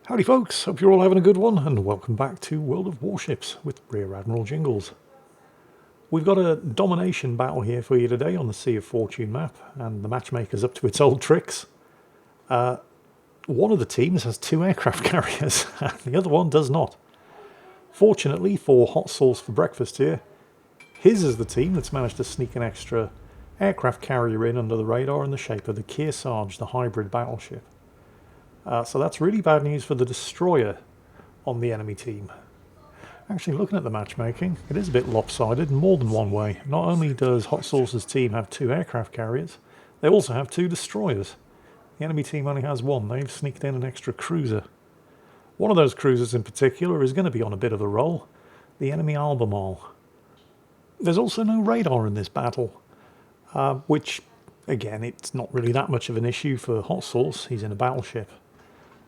Howdy folks, hope you're all having a good one, and welcome back to World of Warships with Rear Admiral Jingles. We've got a domination battle here for you today on the Sea of Fortune map, and the matchmaker's up to its old tricks. One of the teams has 2 aircraft carriers, and the other one does not. Fortunately for Hot Sauce for breakfast here, his is the team that's managed to sneak an extra aircraft carrier in under the radar in the shape of the Kearsarge, the hybrid battleship. So that's really bad news for the destroyer on the enemy team. Actually, looking at the matchmaking, it is a bit lopsided in more than one way. Not only does Hot Sauce's team have 2 aircraft carriers, they also have 2 destroyers. The enemy team only has 1. They've sneaked in an extra cruiser. One of those cruisers in particular is going to be on a bit of a roll, the enemy Albemarle. There's also no radar in this battle, which, again, it's not really that much of an issue for Hot Sauce. He's in a battleship.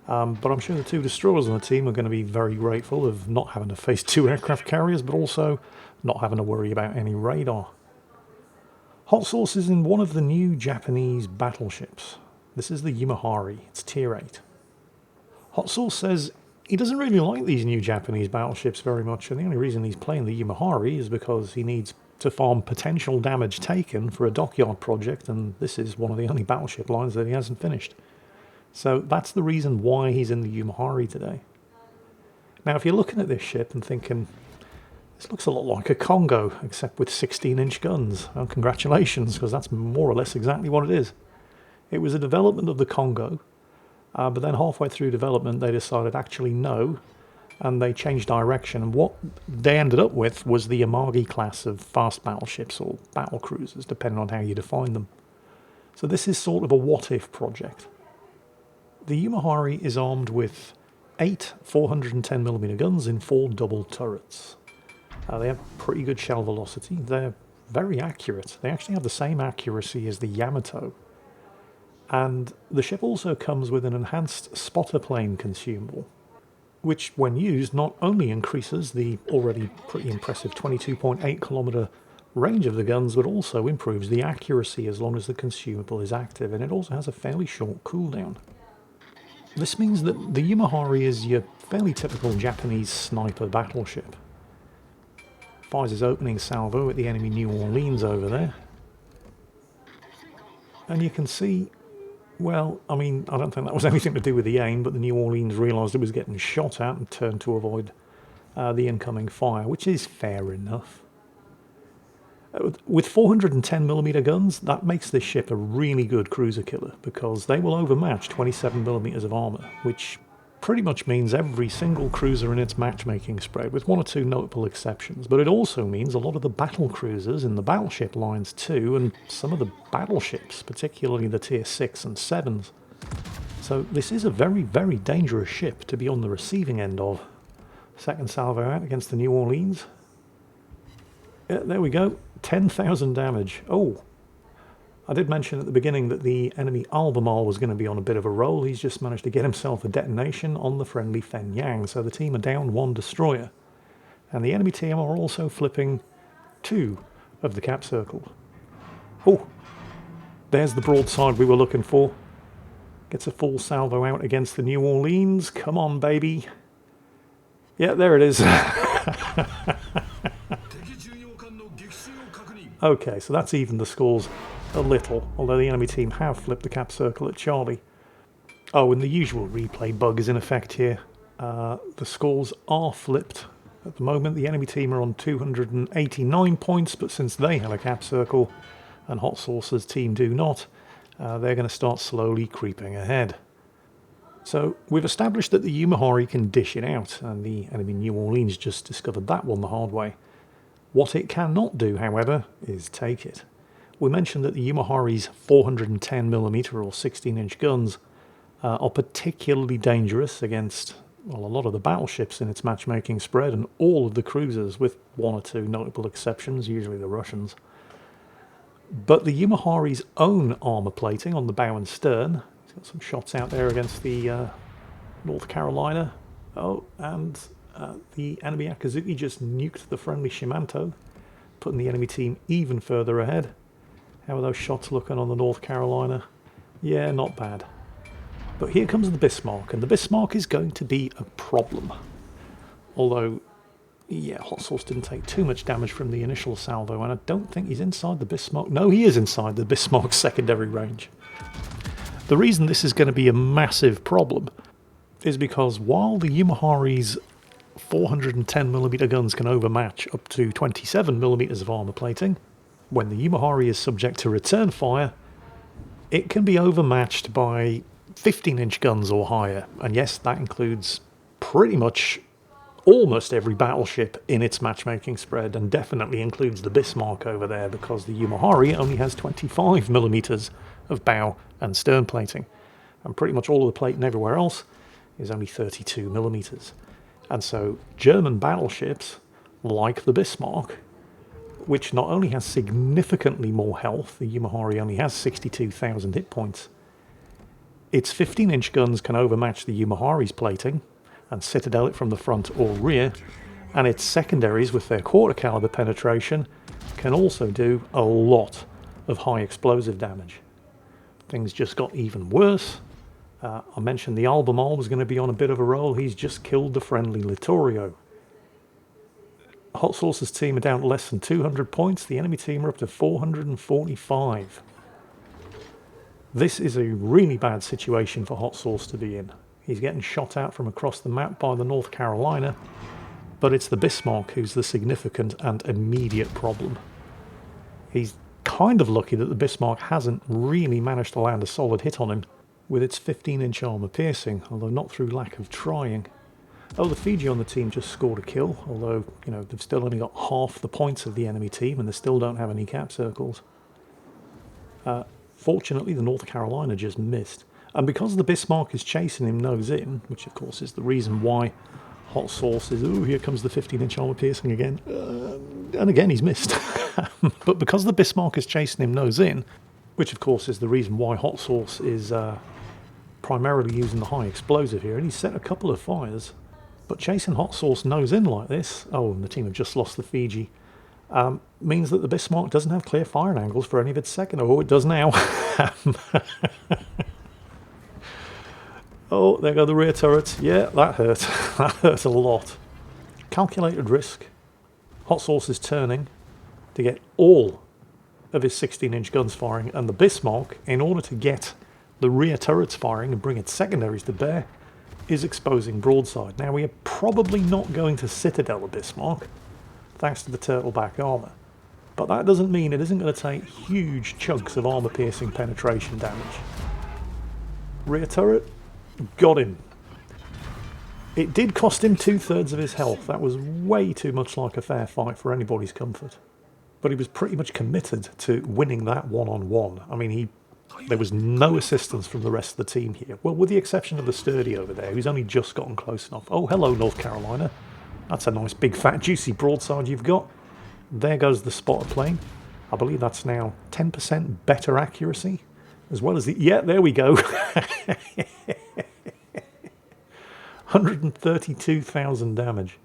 But I'm sure the 2 destroyers on the team are going to be very grateful of not having to face 2 aircraft carriers, but also not having to worry about any radar. Hot Sauce is in one of the new Japanese battleships. This is the Yumahari. It's tier 8. Hot Sauce says he doesn't really like these new Japanese battleships very much, and the only reason he's playing the Yumahari is because he needs to farm potential damage taken for a dockyard project, and this is one of the only battleship lines that he hasn't finished. So that's the reason why he's in the Yumahari today. Now, if you're looking at this ship and thinking, this looks a lot like a Congo, except with 16-inch guns, well, congratulations, because that's more or less exactly what it is. It was a development of the Congo, but then halfway through development they decided actually no, and they changed direction, and what they ended up with was the Amagi class of fast battleships, or battle cruisers, depending on how you define them. So this is sort of a what-if project. The Yumahari is armed with 8 410mm guns in 4 double turrets. They have pretty good shell velocity. They're very accurate. They actually have the same accuracy as the Yamato. And the ship also comes with an enhanced spotter plane consumable, which when used not only increases the already pretty impressive 22.8 kilometer range of the guns, but also improves the accuracy as long as the consumable is active, and it also has a fairly short cooldown. This means that the Yumahari is your fairly typical Japanese sniper battleship. Fires his opening salvo at the enemy New Orleans over there. And you can see, well, I mean, I don't think that was anything to do with the aim, but the New Orleans realised it was getting shot at and turned to avoid the incoming fire, which is fair enough. With 410mm guns, that makes this ship a really good cruiser killer, because they will overmatch 27mm of armour, which pretty much means every single cruiser in its matchmaking spread, with 1 or 2 notable exceptions. But it also means a lot of the battle cruisers in the battleship lines too, and some of the battleships, particularly the tier 6 and 7s. So this is a very, very dangerous ship to be on the receiving end of. Second salvo out against the New Orleans. Yeah, there we go. 10,000 damage. Oh, I did mention at the beginning that the enemy Albemarle was going to be on a bit of a roll. He's just managed to get himself a detonation on the friendly Fenyang, so the team are down 1 destroyer. And the enemy team are also flipping 2 of the cap circle. Oh, there's the broadside we were looking for. Gets a full salvo out against the New Orleans. Come on, baby. Yeah, there it is. Okay, so that's evened the scores a little, although the enemy team have flipped the cap circle at Charlie. Oh, and the usual replay bug is in effect here. The scores are flipped. At the moment, the enemy team are on 289 points, but since they have a cap circle and Hot Sauce's team do not, they're going to start slowly creeping ahead. So we've established that the Yumahari can dish it out, and the enemy New Orleans just discovered that one the hard way. What it cannot do, however, is take it. We mentioned that the Yumahari's 410mm or 16-inch guns are particularly dangerous against, well, a lot of the battleships in its matchmaking spread and all of the cruisers, with 1 or 2 notable exceptions, usually the Russians. But the Yumahari's own armour plating on the bow and stern, it's got some shots out there against the North Carolina. Oh, and the enemy Akazuki just nuked the friendly Shimanto, putting the enemy team even further ahead. How are those shots looking on the North Carolina? Yeah, not bad. But here comes the Bismarck, and the Bismarck is going to be a problem. Although, yeah, Hot Sauce didn't take too much damage from the initial salvo, and I don't think he's inside the Bismarck. No, he is inside the Bismarck's secondary range. The reason this is going to be a massive problem is because while the Yumahari's 410mm guns can overmatch up to 27mm of armor plating, when the Yumahari is subject to return fire, it can be overmatched by 15-inch guns or higher. And yes, that includes pretty much almost every battleship in its matchmaking spread, and definitely includes the Bismarck over there, because the Yumahari only has 25mm of bow and stern plating, and pretty much all of the plating everywhere else is only 32mm. And so German battleships, like the Bismarck, which not only has significantly more health, the Yumahari only has 62,000 hit points, its 15-inch guns can overmatch the Yumahari's plating and citadel it from the front or rear, and its secondaries with their quarter caliber penetration can also do a lot of high explosive damage. Things just got even worse. I mentioned the Albemarle was going to be on a bit of a roll. He's just killed the friendly Littorio. Hot Sauce's team are down to less than 200 points. The enemy team are up to 445. This is a really bad situation for Hot Sauce to be in. He's getting shot at from across the map by the North Carolina, but it's the Bismarck who's the significant and immediate problem. He's kind of lucky that the Bismarck hasn't really managed to land a solid hit on him with its 15-inch armor piercing, although not through lack of trying. Oh, the Fiji on the team just scored a kill, although, you know, they've still only got half the points of the enemy team and they still don't have any cap circles. Fortunately, the North Carolina just missed. And because the Bismarck is chasing him nose in, which of course is the reason why Hot Sauce is, oh, here comes the 15-inch armor piercing again. And again, he's missed. But because the Bismarck is chasing him nose in, which of course is the reason why Hot Sauce is primarily using the high explosive here, and he's set a couple of fires. But chasing Hot Sauce nose in like this, oh, and the team have just lost the Fiji, means that the Bismarck doesn't have clear firing angles for any of its second. Oh, it does now. Oh, there go the rear turrets. Yeah, that hurt. That hurt a lot. Calculated risk. Hot Sauce is turning to get all of his 16-inch guns firing, and the Bismarck, in order to get the rear turrets firing and bring its secondaries to bear, is exposing broadside. Now, we are probably not going to citadel the Bismarck, thanks to the turtleback armor, but that doesn't mean it isn't going to take huge chunks of armor-piercing penetration damage. Rear turret, got him. It did cost him 2/3 of his health. That was way too much like a fair fight for anybody's comfort. But he was pretty much committed to winning that one-on-one. I mean, there was no assistance from the rest of the team here. Well, with the exception of the Sturdy over there, who's only just gotten close enough. Oh, hello, North Carolina. That's a nice, big, fat, juicy broadside you've got. There goes the spotter plane. I believe that's now 10% better accuracy, as well as the... Yeah, there we go. 132,000 damage.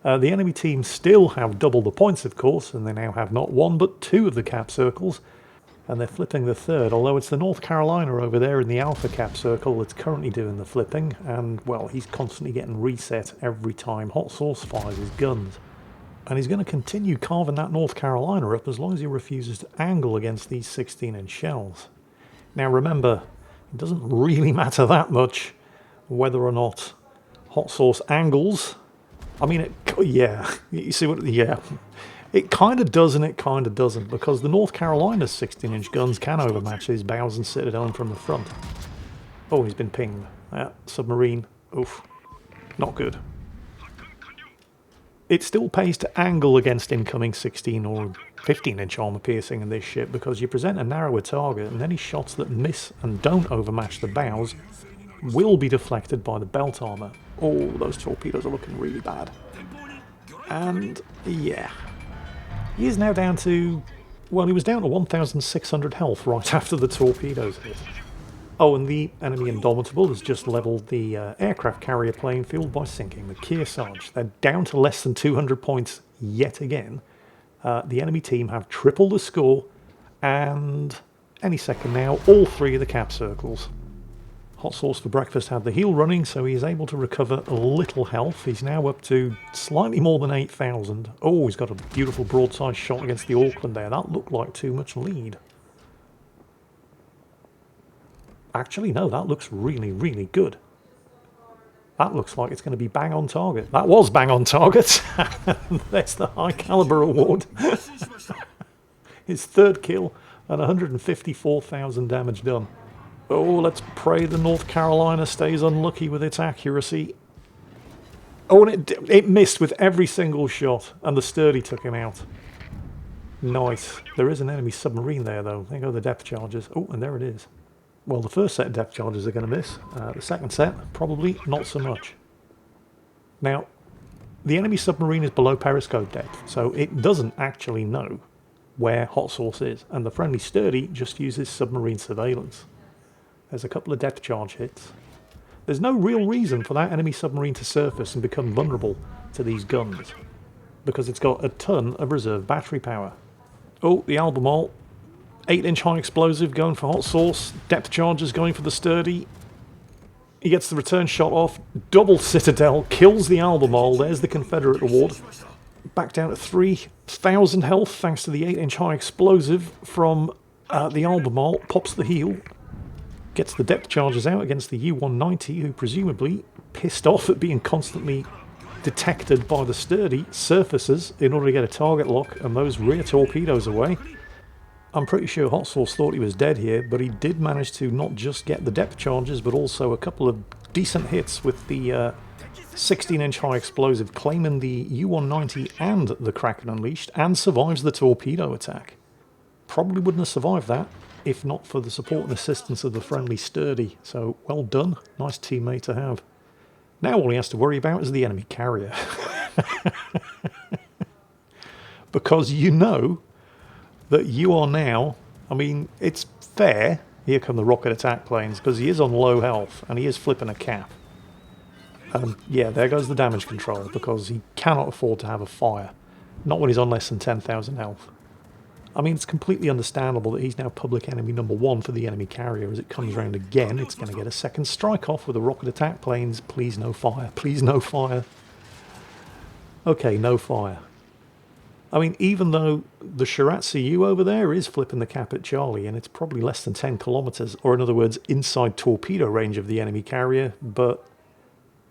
The enemy team still have double the points, of course, and they now have not one but two of the cap circles, and they're flipping the third, although it's the North Carolina over there in the Alpha cap circle that's currently doing the flipping, and, well, he's constantly getting reset every time Hot Sauce fires his guns. And he's going to continue carving that North Carolina up as long as he refuses to angle against these 16-inch shells. Now remember, it doesn't really matter that much whether or not Hot Sauce angles. I mean, yeah, you see what, yeah. It kind of does and it kind of doesn't, because the North Carolina's 16-inch guns can overmatch his bows and citadel from the front. Oh, he's been pinged. Submarine, oof, not good. It still pays to angle against incoming 16 or 15-inch armor piercing in this ship, because you present a narrower target and any shots that miss and don't overmatch the bows will be deflected by the belt armor. Oh, those torpedoes are looking really bad. And yeah, he is now down to, well, he was down to 1,600 health right after the torpedoes hit. Oh, and the enemy Indomitable has just leveled the aircraft carrier playing field by sinking the Kearsarge. They're down to less than 200 points yet again. The enemy team have tripled the score, and any second now, all three of the cap circles. Hot Sauce for Breakfast had the heal running, so he is able to recover a little health. He's now up to slightly more than 8,000. Oh, he's got a beautiful broadside shot against the Auckland there. That looked like too much lead. Actually, no, that looks really, really good. That looks like it's going to be bang on target. That was bang on target. There's the high caliber award. His third kill and 154,000 damage done. Oh, let's pray the North Carolina stays unlucky with its accuracy. Oh, and it missed with every single shot, and the Sturdy took him out. Nice. There is an enemy submarine there, though. There go the depth charges. Oh, and there it is. Well, the first set of depth charges are going to miss. The second set, probably not so much. Now, the enemy submarine is below periscope depth, so it doesn't actually know where Hot Sauce is, and the friendly Sturdy just uses submarine surveillance. There's a couple of depth charge hits. There's no real reason for that enemy submarine to surface and become vulnerable to these guns, because it's got a ton of reserve battery power. Oh, the Albemarle. 8-inch high explosive going for Hot Sauce. Depth charges going for the Sturdy. He gets the return shot off. Double Citadel. Kills the Albemarle. There's the Confederate award. Back down to 3,000 health thanks to the 8-inch high explosive from the Albemarle. Pops the heal. Gets the depth charges out against the U-190, who presumably, pissed off at being constantly detected by the Sturdy, surfaces in order to get a target lock and those rear torpedoes away. I'm pretty sure Hot Sauce thought he was dead here, but he did manage to not just get the depth charges, but also a couple of decent hits with the 16-inch high explosive, claiming the U-190 and the Kraken Unleashed, and survives the torpedo attack. Probably wouldn't have survived that if not for the support and assistance of the friendly Sturdy. So, well done. Nice teammate to have. Now all he has to worry about is the enemy carrier. Because you know that you are now, I mean, it's fair. Here come the rocket attack planes, because he is on low health, and he is flipping a cap. Yeah, there goes the damage control, because he cannot afford to have a fire. Not when he's on less than 10,000 health. I mean, it's completely understandable that he's now public enemy number 1 for the enemy carrier. As it comes round again, it's going to get a second strike off with the rocket attack planes. Please no fire. Please no fire. Okay, no fire. I mean, even though the Shiratsu U over there is flipping the cap at Charlie, and it's probably less than 10 kilometers, or in other words, inside torpedo range of the enemy carrier, but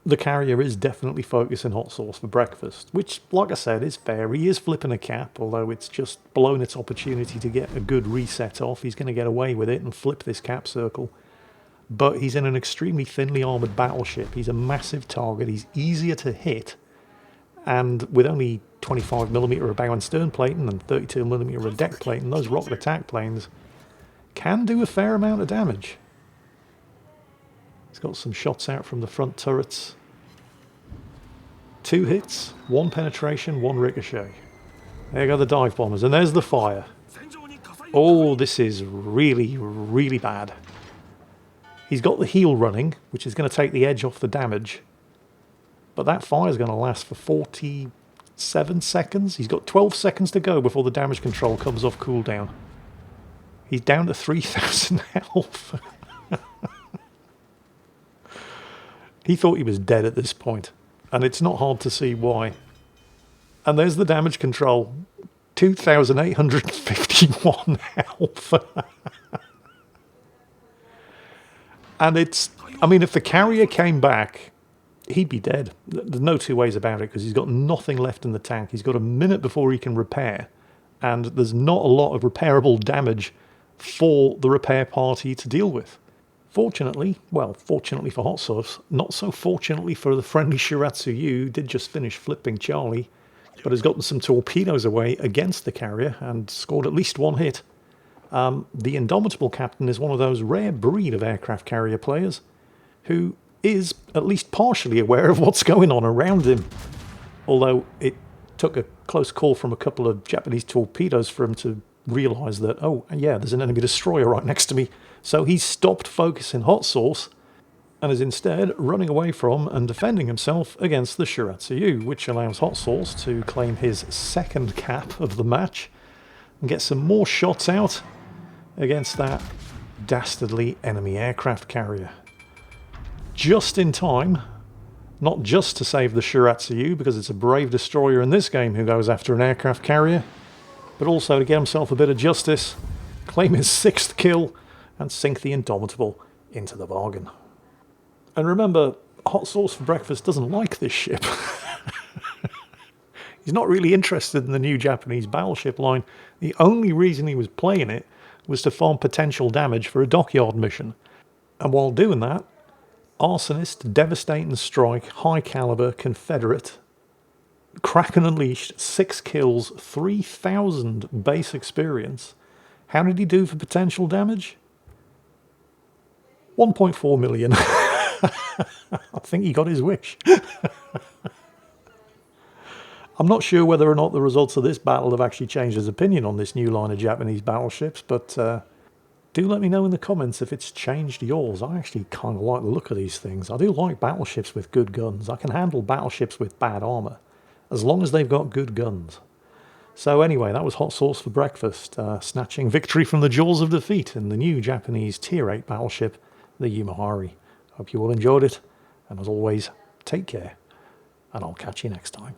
the carrier is definitely focusing Hot Sauce for breakfast, which, like I said, is fair. He is flipping a cap, although it's just blown its opportunity to get a good reset off. He's going to get away with it and flip this cap circle. But he's in an extremely thinly armoured battleship. He's a massive target. He's easier to hit. And with only 25mm of bow and stern plating and 32mm of deck plating, those rocket attack planes can do a fair amount of damage. He's got some shots out from the front turrets. 2 hits, 1 penetration, 1 ricochet. There go the dive bombers, and there's the fire. Oh, this is really, really bad. He's got the heal running, which is going to take the edge off the damage. But that fire is going to last for 47 seconds. He's got 12 seconds to go before the damage control comes off cooldown. He's down to 3,000 health. He thought he was dead at this point, and it's not hard to see why. And there's the damage control. 2,851 health. And it's, I mean, if the carrier came back, he'd be dead. There's no two ways about it, because he's got nothing left in the tank. He's got a minute before he can repair, and there's not a lot of repairable damage for the repair party to deal with. Fortunately, well, fortunately for Hot Sauce, not so fortunately for the friendly Shiratsu U, did just finish flipping Charlie, but has gotten some torpedoes away against the carrier and scored at least 1 hit. The Indomitable captain is one of those rare breed of aircraft carrier players who is at least partially aware of what's going on around him. Although it took a close call from a couple of Japanese torpedoes for him to realise that, oh yeah, there's an enemy destroyer right next to me. So he stopped focusing Hot Sauce and is instead running away from and defending himself against the Shiratsu U, which allows Hot Sauce to claim his second cap of the match and get some more shots out against that dastardly enemy aircraft carrier. just in time, not just to save the Shiratsu, because it's a brave destroyer in this game who goes after an aircraft carrier, but also to get himself a bit of justice, claim his 6th kill, and sink the Indomitable into the bargain. And remember, Hot Sauce for Breakfast doesn't like this ship. He's not really interested in the new Japanese battleship line. The only reason he was playing it was to farm potential damage for a dockyard mission. And while doing that, Arsonist, Devastating Strike, High Caliber, Confederate, Kraken Unleashed, 6 kills, 3,000 base experience. How did he do for potential damage? 1.4 million. I think he got his wish. I'm not sure whether or not the results of this battle have actually changed his opinion on this new line of Japanese battleships, but do let me know in the comments if it's changed yours. I actually kind of like the look of these things. I do like battleships with good guns. I can handle battleships with bad armour, as long as they've got good guns. So anyway, that was Hot Sauce for Breakfast, snatching victory from the jaws of defeat in the new Japanese Tier 8 battleship, the Yumahari. Hope you all enjoyed it, and as always, take care, and I'll catch you next time.